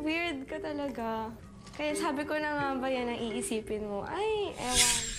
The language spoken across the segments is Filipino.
Weird ka talaga. Kaya sabi ko na nga ba yan ang iisipin mo? Ay, ewan.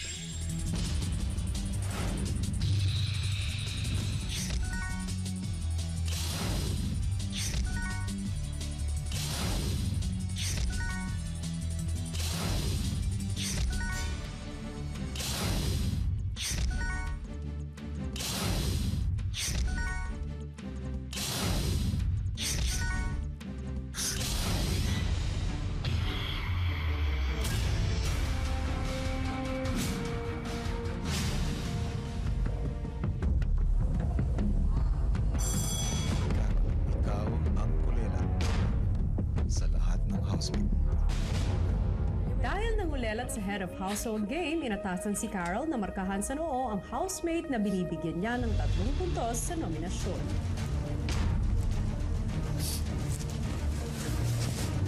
Dahil nangulelat sa head of household game, inatasan si Carol na markahan sa noo ang housemate na binibigyan niya ng 3 puntos sa nominasyon.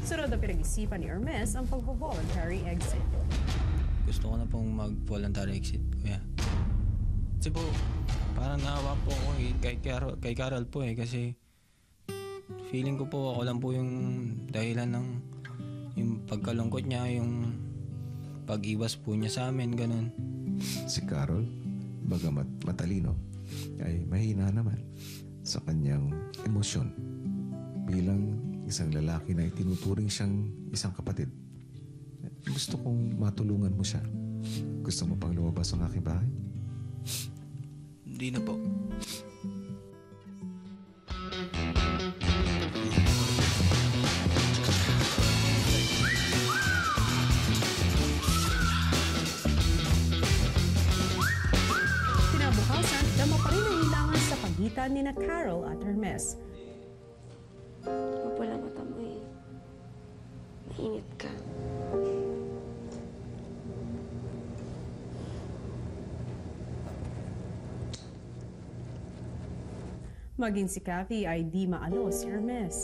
Sunod na pinag-isipan ni Hermes ang pag-voluntary exit. Gusto ko na pong mag-voluntary exit, kuya. Kasi po, parang naawa po ako kay Carol po kasi feeling ko po ako lang po yung dahilan ng yung pagkalungkot niya, yung pag-iwas po niya sa amin, ganun. Si Carol, bagamat matalino, ay mahina naman sa kanyang emosyon. Bilang isang lalaki na itinuturing siyang isang kapatid. Gusto kong matulungan mo siya. Gusto mo pang lumabas ang aking bahay? Hindi na po. Ni na Carol at Hermes. Mapula mata mo eh. Mainit ka. Maging si Kathy ay di maalo si Hermes.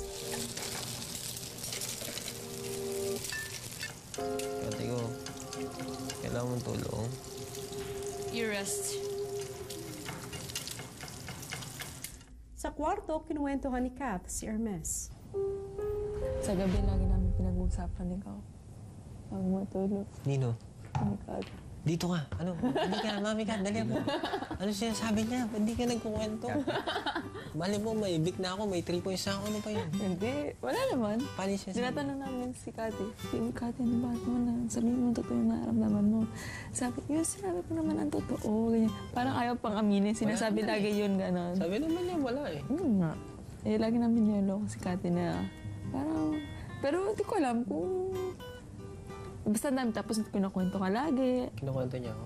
Kati ko, kailangan mong tulong. You rest. Sa kwarto, kinuwentuhan ni Kath si Hermes. Sa gabi, lagi namin pinag-uusapan ikaw. Bago matulog. Nino? Kami Kath. Dito ka. Ano? Hindi ka, mami ka. Dali ako. Ano sinasabi niya? Hindi ka nagkukwento. Mali mo, may big na ako. May 3 points na ako. Ano pa yun? Hindi. Wala naman. Paano siya sabi? Tinatanong namin si Kathy. Kathy, ano ba mo na? Sabihin mo totoo yung nararamdaman mo. Sabi, yun, sinabi ko naman ang totoo. Ganyan. Parang ayaw pang aminin. Sinasabi lagi yun, gano'n. Sabi naman niya, wala eh. Nga. Eh, lagi namin niloloko si Kathy na parang... Pero hindi ko alam kung... Basta namin tapos kinukwento ka lagi. Kinukwento niya ako?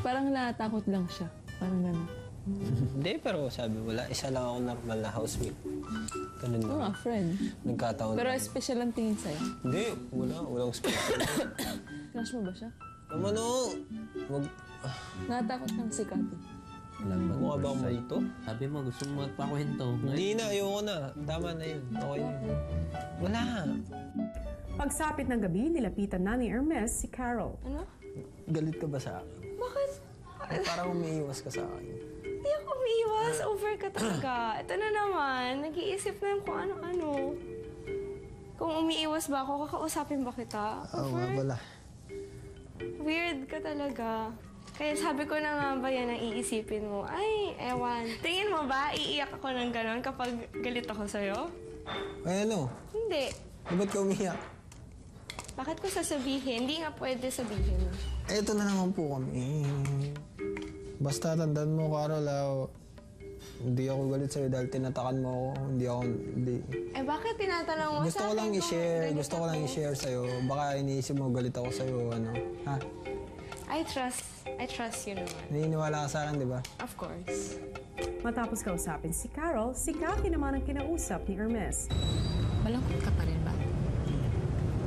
Parang natakot lang siya. Parang gano'n. Hindi, pero sabi, wala. Isa lang ako normal na housemate. Ganun Oo nga, lang. friend. Nagkataon. Pero special ang tingin sa'yo. Hindi, wala. Walang special. Crush mo ba siya? Naman o! Natakot lang si Kathy. Mukha ba akong malito? Sabi mo, gusto mo magpakwento. Hindi na, ayoko na. Tama na yun. Okay na yun. Wala. Pagsapit ng gabi, nilapitan na ni Hermes si Carol. Ano? Galit ka ba sa akin? Bakit? Parang umiiwas ka sa akin. Hindi ako umiiwas. Over ka talaga. Ito na naman. Nag-iisip na kung ano-ano. Kung umiiwas ba ako, kakausapin ba kita? Oo, wala. Weird ka talaga. Kaya sabi ko na nga ba yan ang iisipin mo? Ay, ewan. Tingin mo ba, iiyak ako ng gano'n kapag galit ako sa'yo? Ay, ano? Hindi. Ba't ka umiyak? Bakit ko sasabihin? Hindi nga pwede sabihin. Eto na naman po kami. Basta tandaan mo, Carol, hindi ako galit sa'yo dahil tinatakan mo ako. Hindi. Eh, bakit tinatanong mo Gusto sa ko akin lang kung i-share. galit Gusto ko lang ako? i-share sa'yo. Baka iniisip mo galit ako sa'yo, ano. Ha? I trust you naman. Naniniwala ka sa akin, di ba? Of course. Matapos kausapin si Carol, si Kathy naman ang kinausap ni Hermes. Malungkot ka pa rin ba?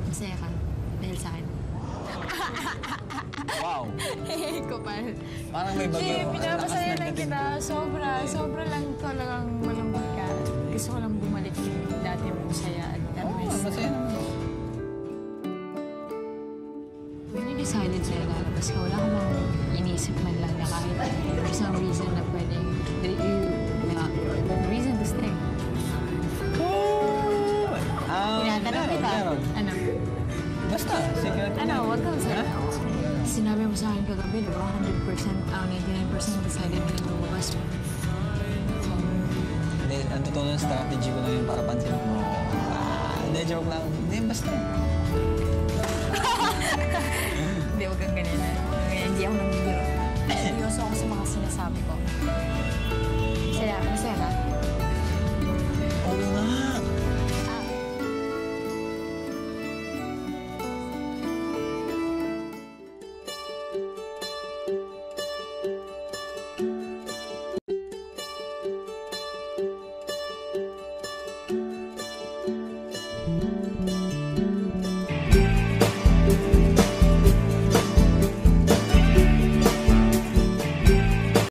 Masaya ka dahil sa akin. Wow! Hehe ko pa. Parang may bagyo. Hindi, pinapasaya lang kita. Sobra lang talagang malungkot ka. Gusto ko lang bumalik yung dati mong saya at Hermes. Masaya naman. When you decided sa'yo lalabas ka, wala ka bang iniisip man lang na kahit for some reason na pwedeng reason to stay. Tanong kita. meron. Ano? Basta, secret. Ano, wag kang sa... Sinabi mo sa akin kagabi, di ba? 100%, 99% decided na lumabas mo. Hindi, ang totoo ng strategy ko lang yun para pansinin mo. Hindi, joke lang. Hindi, basta. Hindi, wag kang ganyan. Hindi ako nangbibiro. Seryoso ako sa mga sinasabi ko. Masaya ka?